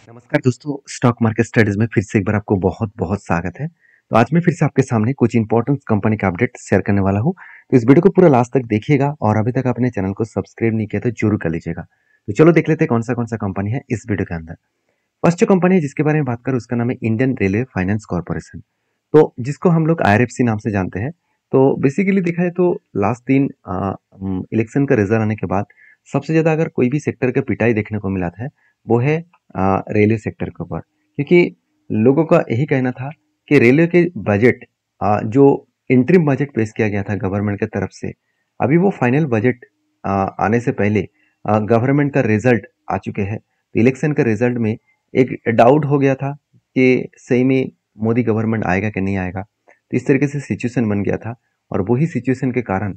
नमस्कार दोस्तों, stock market studies में फिर से एक बार आपको बहुत-बहुत स्वागत है। तो आज मैं फिर से आपके सामने कुछ इंपॉर्टेंट कंपनी का अपडेट शेयर करने वाला हूँ। तो इस वीडियो को पूरा लास्ट तक देखिएगा और अभी तक आपने चैनल को सब्सक्राइब नहीं किया तो जरूर कर लीजिएगा। तो चलो देख लेते हैं कौन सा कंपनी है इस वीडियो के अंदर। फर्स्ट जो कंपनी है जिसके बारे में बात करूँ उसका नाम है इंडियन रेलवे फाइनेंस कॉर्पोरेशन। तो जिसको हम लोग आईआरएफसी नाम से जानते हैं। तो बेसिकली देखा है तो लास्ट दिन इलेक्शन का रिजल्ट आने के बाद सबसे ज्यादा अगर कोई भी सेक्टर का पिटाई देखने को मिला था वो है रेलवे सेक्टर के ऊपर। क्योंकि लोगों का यही कहना था कि रेलवे के बजट जो इंटरिम बजट पेश किया गया था गवर्नमेंट की तरफ से, अभी वो फाइनल बजट आने से पहले गवर्नमेंट का रिजल्ट आ चुके हैं। तो इलेक्शन के रिजल्ट में एक डाउट हो गया था कि सही में मोदी गवर्नमेंट आएगा कि नहीं आएगा। तो इस तरीके से सिचुएशन बन गया था और वही सिचुएशन के कारण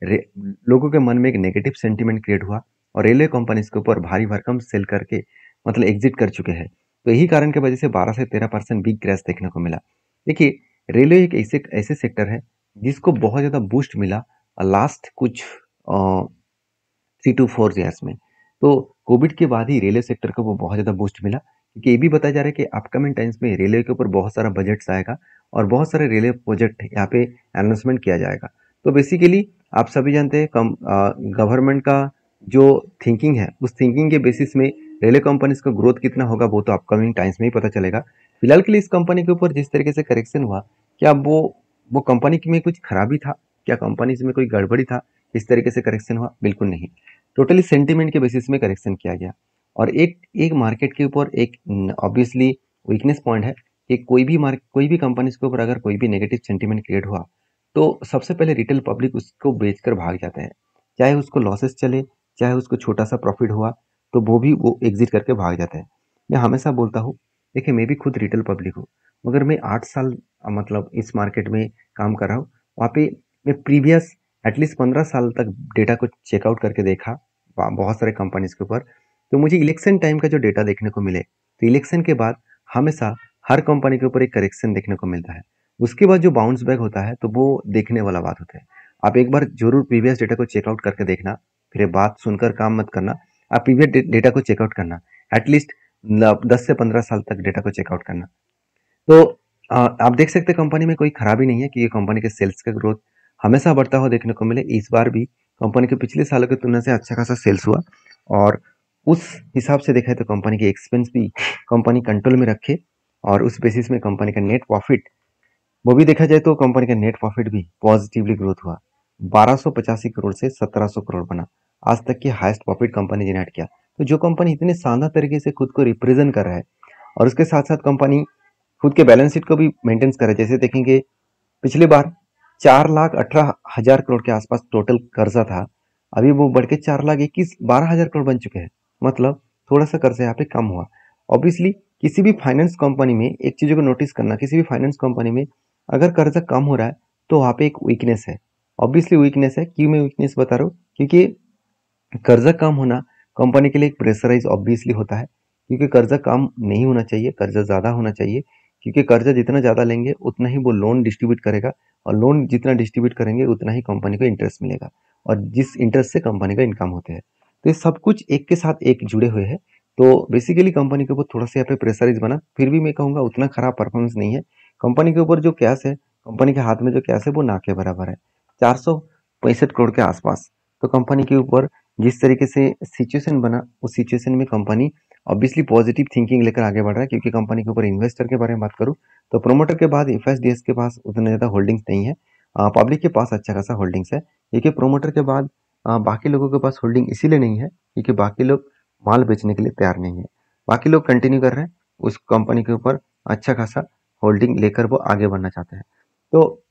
लोगों के मन में एक नेगेटिव सेंटीमेंट क्रिएट हुआ और रेलवे कंपनीज के ऊपर भारी भरकम सेल करके मतलब एग्जिट कर चुके हैं। तो यही कारण की वजह से 12 से 13% बिग क्रैश देखने को मिला। देखिए, रेलवे एक ऐसे ऐसे सेक्टर है जिसको बहुत ज़्यादा बूस्ट मिला लास्ट कुछ 3 to 4 ईयर्स में। तो कोविड के बाद ही रेलवे सेक्टर को वो बहुत ज़्यादा बूस्ट मिला, क्योंकि ये भी बताया जा रहा है कि अपकमिंग टाइम्स में रेलवे के ऊपर बहुत सारा बजट्स आएगा और बहुत सारे रेलवे प्रोजेक्ट यहाँ पे अनाउंसमेंट किया जाएगा। तो बेसिकली आप सभी जानते हैं गवर्नमेंट का जो थिंकिंग है उस थिंकिंग के बेसिस में रेलवे कंपनीज का ग्रोथ कितना होगा वो तो अपकमिंग टाइम्स में ही पता चलेगा। फिलहाल के लिए इस कंपनी के ऊपर जिस तरीके से करेक्शन हुआ, क्या वो कंपनी में कुछ खराबी था, क्या कंपनी में कोई गड़बड़ी था इस तरीके से करेक्शन हुआ? बिल्कुल नहीं। टोटली सेंटीमेंट के बेसिस में करेक्शन किया गया। और एक एक मार्केट के ऊपर एक ऑब्वियसली वीकनेस पॉइंट है कि कोई भी कंपनीज के ऊपर अगर कोई भी नेगेटिव सेंटीमेंट क्रिएट हुआ तो सबसे पहले रिटेल पब्लिक उसको बेचकर भाग जाते हैं। चाहे उसको लॉसेस चले, चाहे उसको छोटा सा प्रॉफिट हुआ, तो वो एग्जिट करके भाग जाते हैं। मैं हमेशा बोलता हूँ, देखिए मैं भी खुद रिटेल पब्लिक हूँ, मगर मैं 8 साल मतलब इस मार्केट में काम कर रहा हूँ। वहाँ पे मैं प्रीवियस एटलीस्ट 15 साल तक डेटा को चेकआउट करके देखा बहुत सारे कंपनीज के ऊपर। तो मुझे इलेक्शन टाइम का जो डेटा देखने को मिले, तो इलेक्शन के बाद हमेशा हर कंपनी के ऊपर एक करेक्शन देखने को मिलता है। उसके बाद जो बाउंस बैक होता है तो वो देखने वाला बात होता है। आप एक बार जरूर प्रीवियस डेटा को चेकआउट करके देखना, फिर बात सुनकर काम मत करना। आप प्रीवियस डेटा को चेकआउट करना, एटलीस्ट 10 से 15 साल तक डेटा को चेकआउट करना। तो आप देख सकते हैं कंपनी में कोई खराबी नहीं है कि ये कंपनी के सेल्स का ग्रोथ हमेशा बढ़ता हुआ देखने को मिले। इस बार भी कंपनी के पिछले सालों की तुलना से अच्छा खासा सेल्स हुआ और उस हिसाब से देखा है तो कंपनी के एक्सपेंस भी कंपनी कंट्रोल में रखे और उस बेसिस में कंपनी का नेट प्रॉफिट, वो भी देखा जाए तो कंपनी का नेट प्रॉफिट भी पॉजिटिवली ग्रोथ हुआ। 1285 करोड़ से 1700 करोड़ बना। आज तक की हाईएस्ट प्रॉफिट कंपनी जनरेट किया। तो जो कंपनी इतने शानदार तरीके से खुद को रिप्रेजेंट कर रहा है और उसके साथ साथ कंपनी खुद के बैलेंस शीट को भी मेंटेन कर रहा है। जैसे देखेंगे पिछली बार 4,18,000 करोड़ के आसपास टोटल कर्जा था, अभी वो बढ़ के 4,21,12,000 करोड़ बन चुके हैं। मतलब थोड़ा सा कर्जा यहाँ पे कम हुआ। ऑब्वियसली किसी भी फाइनेंस कंपनी में एक चीज़ों को नोटिस करना, किसी भी फाइनेंस कंपनी में अगर कर्जा कम हो रहा है तो वहाँ पे एक वीकनेस है। ऑब्वियसली वीकनेस है। क्यों मैं वीकनेस बता रहा हूँ? क्योंकि कर्जा कम होना कंपनी के लिए एक प्रेशराइज ऑब्वियसली होता है, क्योंकि कर्जा कम नहीं होना चाहिए, कर्जा ज़्यादा होना चाहिए। क्योंकि कर्जा जितना ज़्यादा लेंगे उतना ही वो लोन डिस्ट्रीब्यूट करेगा और लोन जितना डिस्ट्रीब्यूट करेंगे उतना ही कंपनी को इंटरेस्ट मिलेगा और जिस इंटरेस्ट से कंपनी का इनकम होते हैं। तो ये सब कुछ एक के साथ एक जुड़े हुए हैं। तो बेसिकली कंपनी के ऊपर थोड़ा सा यहाँ पे प्रेशराइज बना, फिर भी मैं कहूँगा उतना खराब परफॉर्मेंस नहीं है। कंपनी के ऊपर जो कैश है, कंपनी के हाथ में जो कैश है वो ना के बराबर है, 465 करोड़ के आसपास। तो कंपनी के ऊपर जिस तरीके से सिचुएशन बना उस सिचुएशन में कंपनी ऑब्वियसली पॉजिटिव थिंकिंग लेकर आगे बढ़ रहा है। क्योंकि कंपनी के ऊपर इन्वेस्टर के बारे में बात करूँ तो प्रोमोटर के बाद एफएसडीएस के पास उतने ज़्यादा होल्डिंग्स नहीं है। पब्लिक के पास अच्छा खासा होल्डिंग्स है, क्योंकि प्रोमोटर के बाद बाकी लोगों के पास होल्डिंग इसीलिए नहीं है क्योंकि बाकी लोग माल बेचने के लिए तैयार नहीं है। बाकी लोग कंटिन्यू कर रहे हैं उस कंपनी के ऊपर अच्छा खासा होल्डिंग लेकर वो आगे बढ़ना चाहते हैं। तो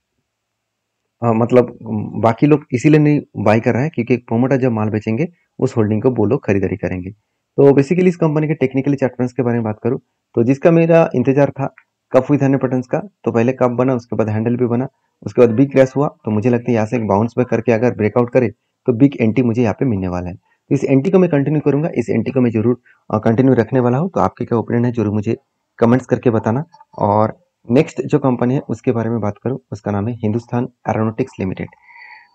मतलब बाकी लोग इसीलिए नहीं बाई कर रहा है क्योंकि प्रोमोटर जब माल बेचेंगे उस होल्डिंग को वो लोग खरीदारी करेंगे। तो बेसिकली इस कंपनी के टेक्निकली चार्टर्स के बारे में बात करूँ तो जिसका मेरा इंतजार था कब हुई था पैटर्न्स का, तो पहले कब बना, उसके बाद हैंडल भी बना, उसके बाद बिग क्रैश हुआ। तो मुझे लगता है यहाँ से एक बाउंस बैक करके अगर ब्रेकआउट करे तो बिग एंटी मुझे यहाँ पे मिलने वाला है। तो इस एंटी को मैं कंटिन्यू करूंगा, इस एंटी को मैं जरूर कंटिन्यू रखने वाला हूँ। तो आपके क्या ओपिनियन है जरूर मुझे कमेंट्स करके बताना। और नेक्स्ट जो कंपनी है उसके बारे में बात करूँ, उसका नाम है हिंदुस्तान एरोनॉटिक्स लिमिटेड।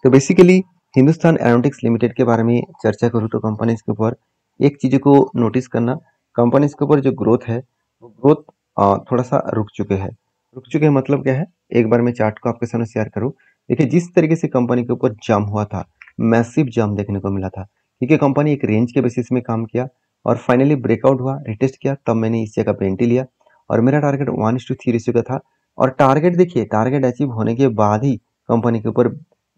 तो बेसिकली हिंदुस्तान एरोनॉटिक्स लिमिटेड के बारे में चर्चा करूँ तो कंपनी के ऊपर एक चीज़ को नोटिस करना कंपनीज के ऊपर जो ग्रोथ है वो ग्रोथ थोड़ा सा रुक चुके हैं। रुक चुके हैं मतलब क्या है, एक बार मैं चार्ट को आपके सामने शेयर करूं। देखिए जिस तरीके से कंपनी के ऊपर जंप हुआ था, मैसिव जंप देखने को मिला था, क्योंकि कंपनी एक रेंज के बेसिस में काम किया और फाइनली ब्रेकआउट हुआ, रिटेस्ट किया, तब मैंने इस जगह पे एंट्री लिया और मेरा टारगेट 1:3 रेशियो का था। और टारगेट देखिए, टारगेट अचीव होने के बाद ही कंपनी के ऊपर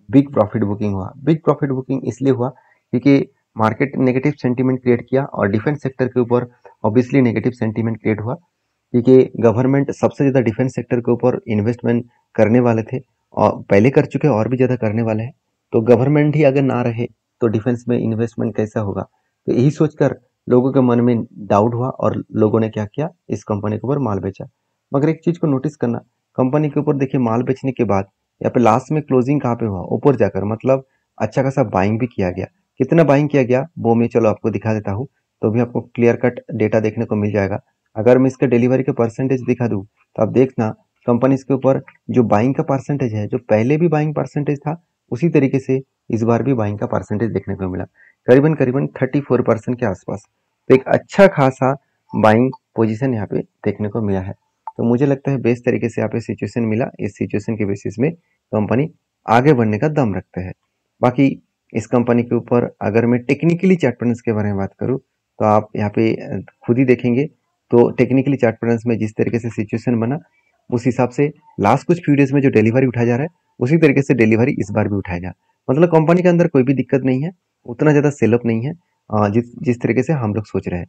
बिग प्रॉफिट बुकिंग हुआ। बिग प्रॉफिट बुकिंग इसलिए हुआ क्योंकि मार्केट नेगेटिव सेंटीमेंट क्रिएट किया और डिफेंस सेक्टर के ऊपर ऑब्वियसली नेगेटिव सेंटीमेंट क्रिएट हुआ, क्योंकि गवर्नमेंट सबसे ज़्यादा डिफेंस सेक्टर के ऊपर इन्वेस्टमेंट करने वाले थे और पहले कर चुके हैं और भी ज़्यादा करने वाले हैं। तो गवर्नमेंट ही अगर ना रहे तो डिफेंस में इन्वेस्टमेंट कैसा होगा, तो यही सोचकर लोगों के मन में डाउट हुआ और लोगों ने क्या किया, इस कंपनी के ऊपर माल बेचा। मगर एक चीज़ को नोटिस करना, कंपनी के ऊपर देखिए माल बेचने के बाद यहाँ पे लास्ट में क्लोजिंग कहाँ पे हुआ, ऊपर जाकर, मतलब अच्छा खासा बाइंग भी किया गया। कितना बाइंग किया गया वो मैं चलो आपको दिखा देता हूँ, तो भी आपको क्लियर कट डेटा देखने को मिल जाएगा। अगर मैं इसके डिलीवरी के परसेंटेज दिखा दूँ तो आप देखना कंपनी के ऊपर जो बाइंग का परसेंटेज है, जो पहले भी बाइंग परसेंटेज था उसी तरीके से इस बार भी बाइंग का परसेंटेज देखने को मिला, करीबन करीबन 34% के आसपास। तो एक अच्छा खासा बाइंग पोजीशन यहाँ पे देखने को मिला है। तो मुझे लगता है बेस्ट तरीके से यहाँ पे सिचुएशन मिला, इस सिचुएशन के बेसिस में कंपनी आगे बढ़ने का दम रखते हैं। बाकी इस कंपनी के ऊपर अगर मैं टेक्निकली चार्ट पैटर्न्स के बारे में बात करूँ तो आप यहाँ पे खुद ही देखेंगे। तो टेक्निकली चार्ट पैटर्न्स में जिस तरीके से सिचुएशन बना उस हिसाब से लास्ट कुछ फ्यू डेज में जो डिलीवरी उठाया जा रहा है उसी तरीके से डिलीवरी इस बार भी उठाएगा। मतलब कंपनी के अंदर कोई भी दिक्कत नहीं है, उतना ज़्यादा सेलअप नहीं है जिस जिस तरीके से हम लोग सोच रहे हैं।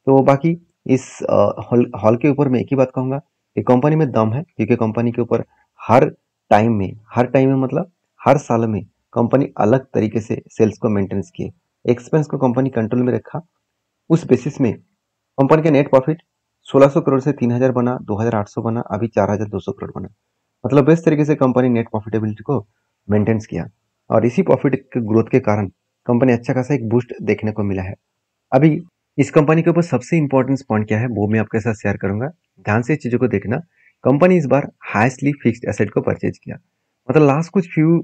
तो बाकी इस हॉल के ऊपर मैं एक ही बात कहूँगा कि कंपनी में दम है, क्योंकि कंपनी के ऊपर हर हर टाइम में मतलब हर साल में कंपनी अलग तरीके से सेल्स को मेंटेनेंस किए, एक्सपेंस को कंपनी कंट्रोल में रखा। उस बेसिस में कंपनी का नेट प्रॉफिट 1600 करोड़ से 3000 बना, 2800 बना, अभी 4200 करोड़ बना। मतलब इस तरीके से कंपनी नेट प्रॉफिटेबिलिटी को मेंटेन्स किया और इसी प्रॉफिट के ग्रोथ के कारण कंपनी अच्छा खासा एक बूस्ट देखने को मिला है। अभी इस कंपनी के ऊपर सबसे इंपॉर्टेंट पॉइंट क्या है वो मैं आपके साथ शेयर करूंगा। ध्यान से इस चीजों को देखना। कंपनी इस बार हाईएस्टली फिक्स्ड एसेट को परचेज किया। मतलब लास्ट कुछ फ्यू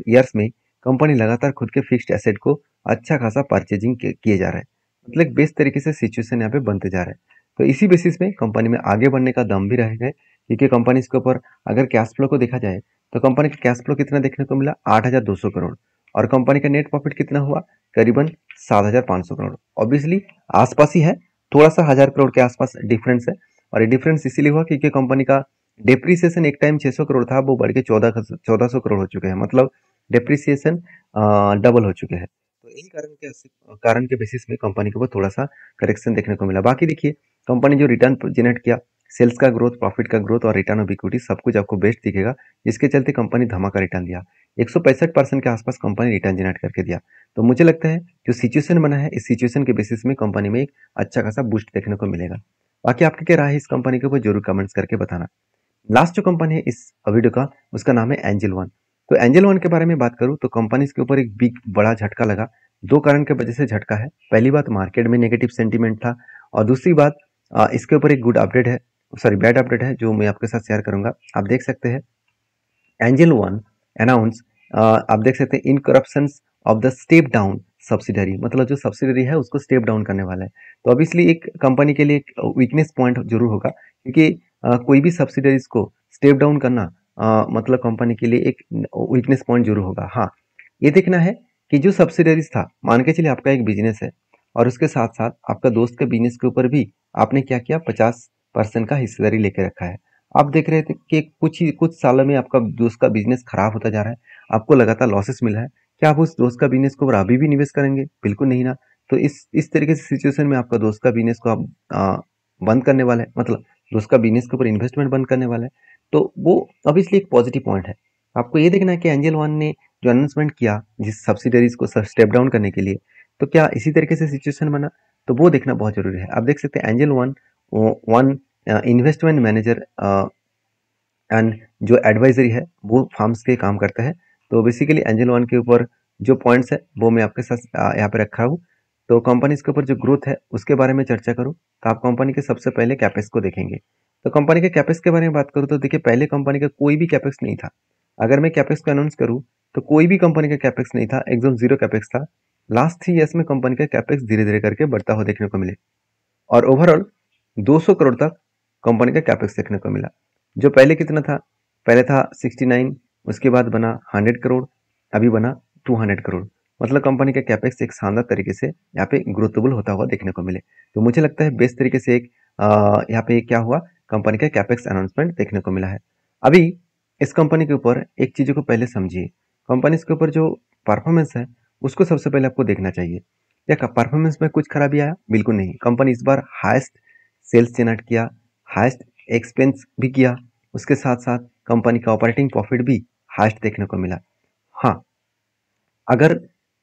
ईयर्स में कंपनी लगातार खुद के फिक्स्ड एसेट को अच्छा खासा परचेजिंग किए जा रहा है। मतलब बेस्ट तरीके से सिचुएशन यहाँ पे बनते जा रहा है। तो इसी बेसिस में कंपनी में आगे बढ़ने का दम भी रहेगा, क्योंकि कंपनी इसके ऊपर अगर कैश फ्लो को देखा जाए तो कंपनी का कैश फ्लो कितना देखने को मिला, 8200 करोड़। और कंपनी का नेट प्रॉफिट कितना हुआ, करीबन 7500 करोड़। ऑब्वियसली आसपास ही है, थोड़ा सा 1000 करोड़ के आसपास डिफरेंस है। और ये डिफरेंस इसीलिए हुआ क्योंकि कंपनी का डेप्रिसिएशन एक टाइम 600 करोड़ था, वो बढ़ के 1400 करोड़ हो चुके हैं। मतलब डेप्रिसिएशन डबल हो चुके हैं। तो इन कारण के बेसिस में कंपनी के ऊपर थोड़ा सा करेक्शन देखने को मिला। बाकी देखिए कंपनी जो रिटर्न जनरेट किया, सेल्स का ग्रोथ, प्रॉफिट का ग्रोथ और रिटर्न ऑफ इक्विटी सब कुछ आपको बेस्ट दिखेगा, जिसके चलते कंपनी धमाका रिटर्न दिया। 165% के आसपास कंपनी रिटर्न जनरेट करके दिया। तो मुझे लगता है जो सिचुएशन बना है इस सिचुएशन के बेसिस में कंपनी में एक अच्छा खासा बूस्ट देखने को मिलेगा। बाकी आपकी क्या राय है इस कंपनी के ऊपर जरूर कमेंट्स करके बताना। लास्ट जो कंपनी है इस वीडियो का उसका नाम है एंजल वन। तो एंजल वन के बारे में बात करूं तो कंपनी के ऊपर एक बिग बड़ा झटका लगा। दो कारण के वजह से झटका है। पहली बात, मार्केट में नेगेटिव सेंटीमेंट था और दूसरी बात इसके ऊपर एक गुड अपडेट है, सॉरी बैड अपडेट है, जो मैं आपके साथ शेयर करूंगा। आप देख सकते हैं एंजल वन अनाउंस, आप देख सकते हैं in corruption of the step down subsidiary, मतलब जो सब्सिडरी है उसको स्टेप डाउन करने वाला है। तो ऑब्वियसली एक कंपनी के लिए एक वीकनेस पॉइंट जरूर होगा, क्योंकि कोई भी सब्सिडरीज को स्टेप डाउन करना मतलब कंपनी के लिए एक वीकनेस पॉइंट जरूर होगा। हाँ, ये देखना है कि जो सब्सिडरीज था, मान के चलिए आपका एक बिजनेस है और उसके साथ साथ आपका दोस्त के बिजनेस के ऊपर भी आपने क्या किया, 50% का हिस्सेदारी लेके रखा है। आप देख रहे थे कि कुछ सालों में आपका दोस्त का बिजनेस खराब होता जा रहा है, आपको लगातार लॉसेस मिल रहा है। क्या आप उस दोस्त का बिजनेस के ऊपर अभी भी निवेश करेंगे? बिल्कुल नहीं ना। तो इस तरीके से सिचुएशन में आपका दोस्त का बिजनेस को आप बंद करने वाला है, मतलब दोस्त का बिजनेस के ऊपर इन्वेस्टमेंट बंद करने वाला है। तो वो ऑब्वियसली एक पॉजिटिव पॉइंट है। आपको ये देखना है कि एंजल वन ने जो अनाउंसमेंट किया जिस सब्सिडरीज को स्टेप डाउन करने के लिए, तो क्या इसी तरीके से सिचुएशन बना, तो वो देखना बहुत जरूरी है। आप देख सकते हैं angel one one investment manager and जो एडवाइजरी है वो फार्म्स के काम करता है। तो बेसिकली एंजल वन के ऊपर जो पॉइंट्स है वो मैं आपके साथ यहाँ पे रखा हूँ। तो कंपनीज के ऊपर जो ग्रोथ है उसके बारे में चर्चा करूँ तो आप कंपनी के सबसे पहले कैपेक्स को देखेंगे। तो कंपनी के कैपेक्स के बारे में बात करूँ तो देखिए पहले कंपनी का कोई भी कैपेक्स नहीं था। अगर मैं कैपेक्स को अनाउंस करूँ तो कोई भी कंपनी का कैपेक्स नहीं था, एकदम जीरो कैपेक्स था। लास्ट 3 ईयर्स में कंपनी का कैपेक्स धीरे धीरे करके बढ़ता हुआ देखने को मिले। और ओवरऑल 200 करोड़ तक कंपनी का कैपेक्स देखने को मिला। जो पहले कितना था, पहले था 69, उसके बाद बना 100 करोड़, अभी बना 200 करोड़। मतलब कंपनी का कैपेक्स एक शानदार तरीके से यहाँ पे ग्रोथेबल होता हुआ देखने को मिले। तो मुझे लगता है बेस्ट तरीके से एक यहाँ पे क्या हुआ, कंपनी का कैपेक्स अनाउंसमेंट देखने को मिला है। अभी इस कंपनी के ऊपर एक चीज़ों को पहले समझिए, कंपनी के ऊपर जो परफॉर्मेंस है उसको सबसे पहले आपको देखना चाहिए। क्या परफॉर्मेंस में कुछ खराबी आया? बिल्कुल नहीं। कंपनी इस बार हाईएस्ट सेल्स जनरेट किया, हाईएस्ट एक्सपेंस भी किया, उसके साथ साथ कंपनी का ऑपरेटिंग प्रॉफिट भी हाईएस्ट देखने को मिला। हाँ, अगर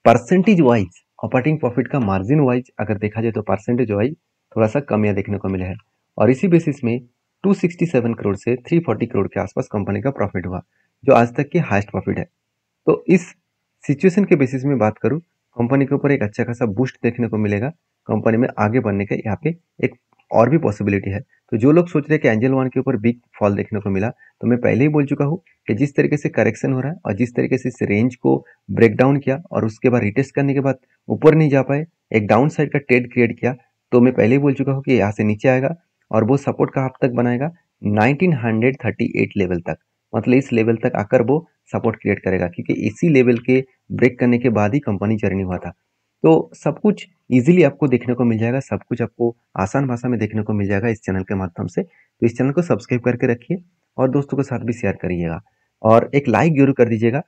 परसेंटेज वाइज ऑपरेटिंग प्रॉफिट का मार्जिन वाइज अगर देखा जाए तो परसेंटेज वाइज थोड़ा सा कमियां देखने को मिला है, और इसी बेसिस में 267 करोड़ से 340 करोड़ के आसपास कंपनी का प्रॉफिट हुआ, जो आज तक की हाईएस्ट प्रॉफिट है। तो इस सिचुएशन के बेसिस में बात करूं, कंपनी के ऊपर एक अच्छा खासा बूस्ट देखने को मिलेगा। कंपनी में आगे बढ़ने का यहाँ पे एक और भी पॉसिबिलिटी है। तो जो लोग सोच रहे हैं कि एंजल वन के ऊपर बिग फॉल देखने को मिला, तो मैं पहले ही बोल चुका हूँ कि जिस तरीके से करेक्शन हो रहा है और जिस तरीके से इस रेंज को ब्रेक डाउन किया और उसके बाद रिटेस्ट करने के बाद ऊपर नहीं जा पाए, एक डाउन साइड का ट्रेड क्रिएट किया, तो मैं पहले ही बोल चुका हूँ कि यहाँ से नीचे आएगा और वो सपोर्ट कहाँ तक बनाएगा, 1938 लेवल तक। मतलब इस लेवल तक आकर वो सपोर्ट क्रिएट करेगा, क्योंकि इसी लेवल के ब्रेक करने के बाद ही कंपनी जर्नी हुआ था। तो सब कुछ इजीली आपको देखने को मिल जाएगा, सब कुछ आपको आसान भाषा में देखने को मिल जाएगा इस चैनल के माध्यम से। तो इस चैनल को सब्सक्राइब करके रखिए और दोस्तों के साथ भी शेयर करिएगा और एक लाइक जरूर कर दीजिएगा।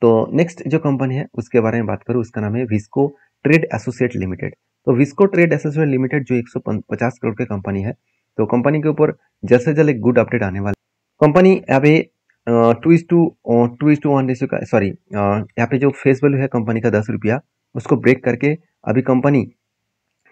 तो नेक्स्ट जो कंपनी है उसके बारे में बात करूँ, उसका नाम है विस्को ट्रेड एसोसिएट लिमिटेड। तो विस्को ट्रेड एसोसिएट लिमिटेड जो 150 करोड़ की कंपनी है, तो कंपनी के ऊपर जल्द से जल्द एक गुड अपडेट आने वाला। कंपनी यहाँ पे 2:1 रेशियो का, सॉरी यहाँ पे जो फेस वैल्यू है कंपनी का 10 रुपया, उसको ब्रेक करके अभी कंपनी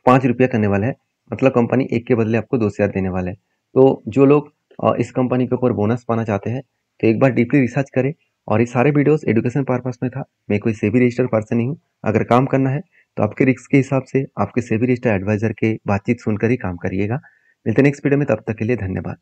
5 रुपया करने वाला है। मतलब कंपनी एक के बदले आपको 2 शेयर देने वाला है। तो जो लोग इस कंपनी के ऊपर बोनस पाना चाहते हैं, तो एक बार डीपली रिसर्च करें। और ये सारे वीडियोस एजुकेशन पर्पस में था, मैं कोई सेबी रजिस्टर्ड पर्सन नहीं हूँ। अगर काम करना है तो आपके रिस्क के हिसाब से आपके सेबी रजिस्टर्ड एडवाइजर के बातचीत सुनकर ही काम करिएगा। मिलते हैं नेक्स्ट वीडियो में, तब तक के लिए धन्यवाद।